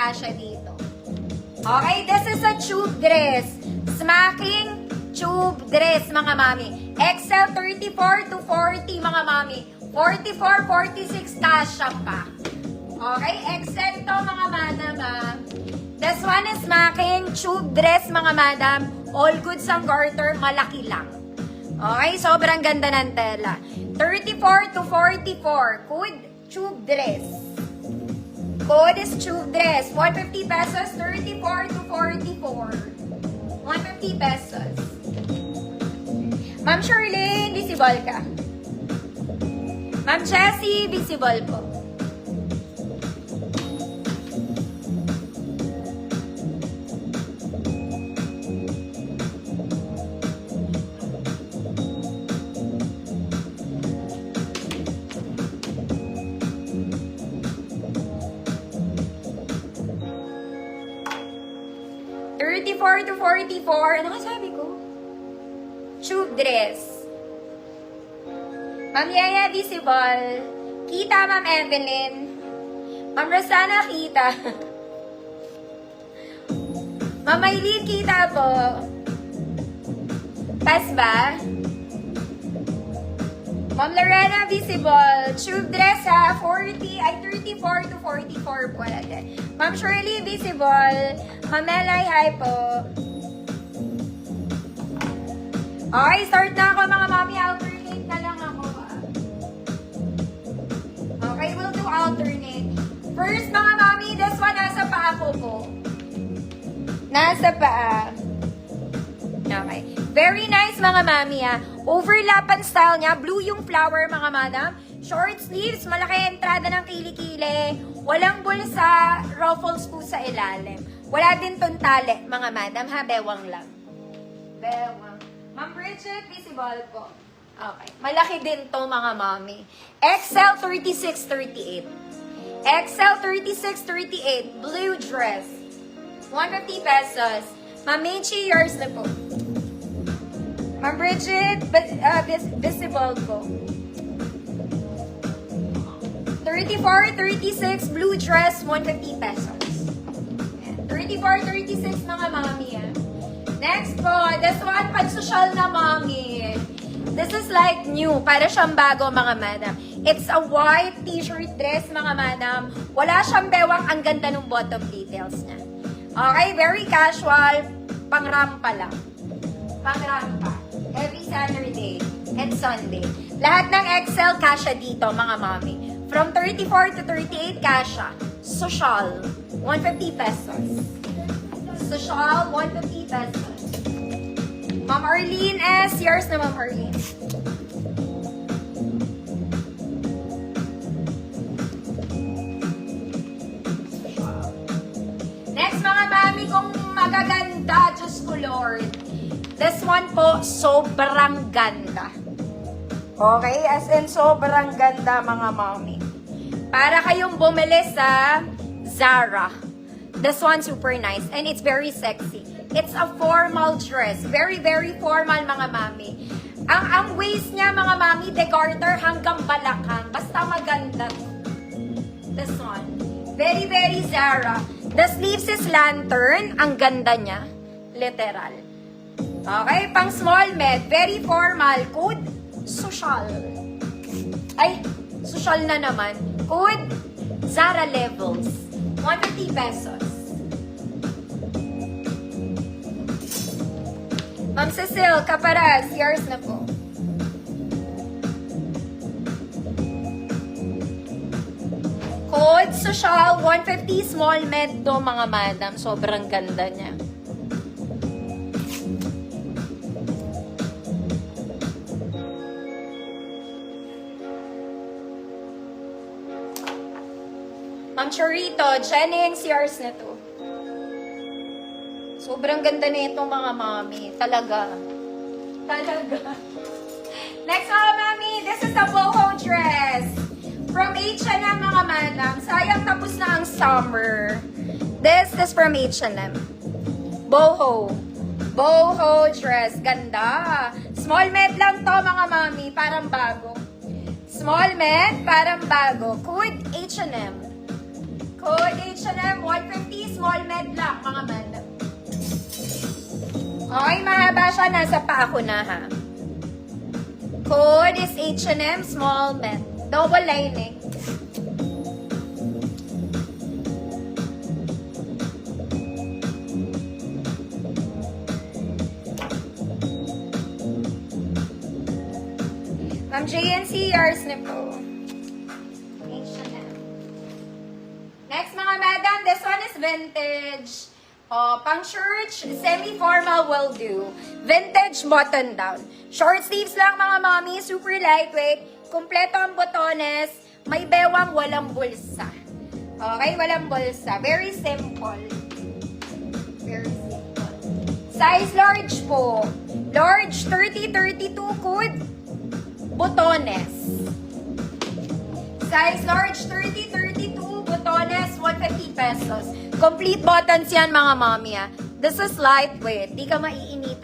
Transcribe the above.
kasha dito. Okay, this is a tube dress. Smacking tube dress, mga mami. XL 34 to 40, mga mami. 44, 46 kasha pa. Okay, XL to, mga madam, ha. This one is smacking tube dress, mga madam. All goods ang garter, malaki lang. Okay, sobrang ganda ng tela. 34 to 44, code tube dress. Code is tube dress. 150 pesos, 34 to 44. 150 pesos. Ma'am Shirley, visible ka. Ma'am Jessie, visible po. To 44. Ano ka sabi ko? Tube dress. Ma'am Yaya, visible. Kita, Ma'am Evelyn. Ma'am Rosana, kita. Ma'am Maylene, kita po. Pass ba? Ma'am Lorena, visible. Tube dress ha, 34 to 44 po natin. Ma'am Shirley, visible. Ma'am Melay, hi po. Okay, start na ako mga mami. Alternate na lang ako. Okay, we'll do alternate. First mga mami, this one nasa paa ko po. Nasa paa. Okay. Very nice mga mami ha. Overlapan style niya. Blue yung flower mga madam. Short sleeves, malaki entrada ng kilikili. Walang bulsa, ruffles po sa ilalim. Wala din tong tali mga madam ha. Bewang lang. Bewang. Ma'am Bridget, visible po. Okay. Malaki din to mga mami. XL 36-38. XL 36-38. Blue dress. 150 pesos. Ma'am Michi, yours na po. Ma'am Bridget, visible po. 34-36 blue dress, 150 pesos. 34-36 mga mami. Next po, this one, pag-social na mami. This is like new, para siyang bago mga madam. It's a white t-shirt dress mga madam. Wala siyang bewang, ang ganda ng bottom details niya. Okay, very casual, pang-rampa lang. Pang-rampa. Every Saturday and Sunday. Lahat ng XL kasha dito mga mami. From 34 to 38 kasha. Social, 150 pesos. Social, 150 pesos. Ma'am Arlene S. Yours na, Ma'am Arlene. Next, mga mami, kung magaganda, Diyos ko Lord. This one po, sobrang ganda. Okay? As in, sobrang ganda, mga mami. Para kayong bumili sa Zara. This one, super nice. And it's very sexy. It's a formal dress. Very, very formal, mga mami. Ang waist niya, mga mami, degarter hanggang balakang. Basta maganda. This one. Very, very Zara. The sleeves is lantern. Ang ganda niya. Literal. Okay, pang small med. Very formal. Code, social. Ay, social na naman. Code, Zara Levels. 150 pesos. Ma'am Cecil, Caparaz, yours na po. Code social 150 small med to mga madam. Sobrang ganda niya. Ma'am Chorito, Jennings, yours na to. Sobrang ganda na itong mga mami. Talaga. Talaga. Next mga mami, this is the boho dress. From H&M mga madam. Sayang tapos na ang summer. This is from H&M. Boho. Boho dress. Ganda. Small med lang to mga mami. Parang bago. Small med, parang bago. Code H&M. Code H&M, 150, small med lang, mga madam. Okay, mahaba siya. Nasa paa ko na, ha. Code is H&M, small med. Double lining. Ma'am JNC, yours na po. H&M. Next, mga madam, this one is vintage. Pang church, semi-formal will do. Vintage button down. Short sleeves lang, mga mommy. Super lightweight. Kumpleto ang botones. May bewang, walang bulsa. Okay, walang bulsa. Very simple. Very simple. Size large po. Large, 30-32 code. Botones. Size large, 30-32, botones, 150 pesos. Complete buttons yan, mga mommy, ah. This is lightweight. Di ka maiinitan.